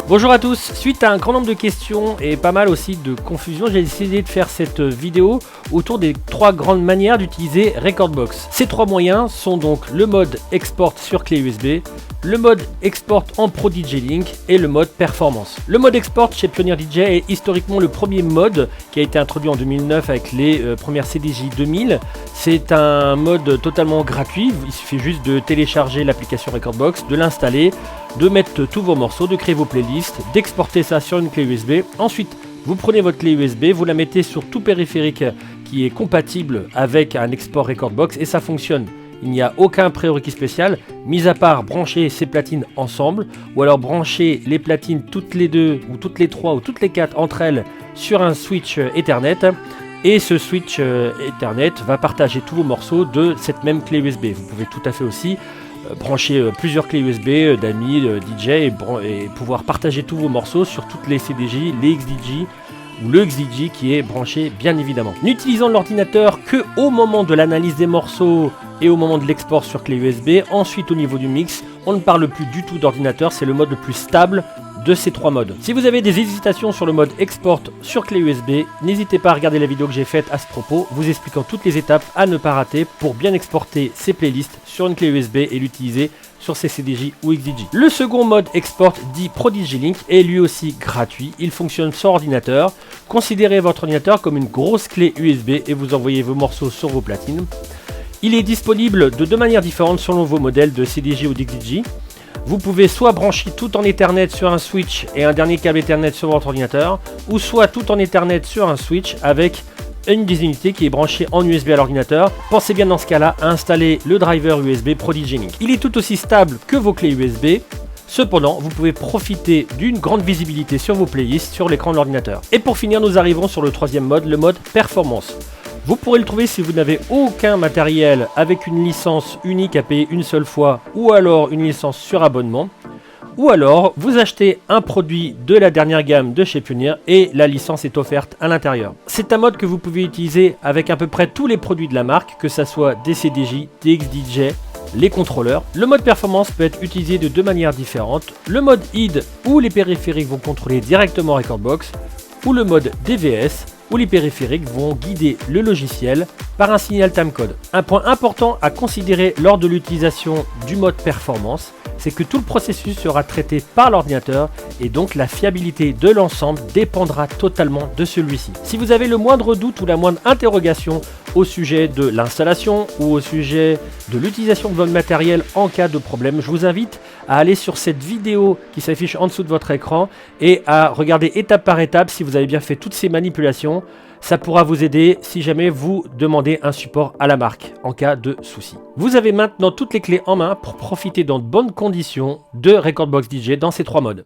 Bonjour à tous, suite à un grand nombre de questions et pas mal aussi de confusion, j'ai décidé de faire cette vidéo autour des 3 grandes manières d'utiliser Rekordbox. Ces 3 moyens sont donc le mode export sur clé USB, le mode export en Pro DJ Link et le mode performance. Le mode export chez Pioneer DJ est historiquement le premier mode qui a été introduit en 2009 avec les premières CDJ 2000. C'est un mode totalement gratuit, il suffit juste de télécharger l'application Rekordbox, de l'installer, de mettre tous vos morceaux, de créer vos playlists, d'exporter ça sur une clé USB. Ensuite, vous prenez votre clé USB, vous la mettez sur tout périphérique qui est compatible avec un export Rekordbox et ça fonctionne. Il n'y a aucun prérequis spécial, mis à part brancher ces platines ensemble, ou alors brancher les platines toutes les 2, ou toutes les 3, ou toutes les 4 entre elles sur un switch Ethernet. Et ce switch Ethernet va partager tous vos morceaux de cette même clé USB. Vous pouvez tout à fait aussi brancher plusieurs clés USB d'amis, DJ et pouvoir partager tous vos morceaux sur toutes les CDJ, les XDJ ou le XDJ qui est branché bien évidemment. N'utilisant l'ordinateur que au moment de l'analyse des morceaux et au moment de l'export sur clé USB, ensuite au niveau du mix, on ne parle plus du tout d'ordinateur, c'est le mode le plus stable de ces 3 modes. Si vous avez des hésitations sur le mode export sur clé USB, n'hésitez pas à regarder la vidéo que j'ai faite à ce propos, vous expliquant toutes les étapes à ne pas rater pour bien exporter ces playlists sur une clé USB et l'utiliser sur ces CDJ ou XDJ. Le second mode export dit Pro DJ Link est lui aussi gratuit, il fonctionne sur ordinateur. Considérez votre ordinateur comme une grosse clé USB et vous envoyez vos morceaux sur vos platines. Il est disponible de 2 manières différentes selon vos modèles de CDJ ou d'XDJ. Vous pouvez soit brancher tout en Ethernet sur un switch et un dernier câble Ethernet sur votre ordinateur, ou soit tout en Ethernet sur un switch avec une des unités qui est branchée en USB à l'ordinateur. Pensez bien dans ce cas-là à installer le driver USB Pro DJ Link. Il est tout aussi stable que vos clés USB. Cependant, vous pouvez profiter d'une grande visibilité sur vos playlists sur l'écran de l'ordinateur. Et pour finir, nous arrivons sur le 3e mode, le mode performance. Vous pourrez le trouver si vous n'avez aucun matériel avec une licence unique à payer une seule fois ou alors une licence sur abonnement. Ou alors vous achetez un produit de la dernière gamme de chez Pioneer et la licence est offerte à l'intérieur. C'est un mode que vous pouvez utiliser avec à peu près tous les produits de la marque, que ce soit des CDJ, des XDJ, les contrôleurs. Le mode performance peut être utilisé de 2 manières différentes. Le mode ID où les périphériques vont contrôler directement Rekordbox ou le mode DVS où les périphériques vont guider le logiciel par un signal timecode. Un point important à considérer lors de l'utilisation du mode performance, c'est que tout le processus sera traité par l'ordinateur et donc la fiabilité de l'ensemble dépendra totalement de celui-ci. Si vous avez le moindre doute ou la moindre interrogation au sujet de l'installation ou au sujet de l'utilisation de votre matériel en cas de problème, je vous invite à aller sur cette vidéo qui s'affiche en dessous de votre écran et à regarder étape par étape si vous avez bien fait toutes ces manipulations. Ça pourra vous aider si jamais vous demandez un support à la marque en cas de souci. Vous avez maintenant toutes les clés en main pour profiter dans de bonnes conditions de Rekordbox DJ dans ces 3 modes.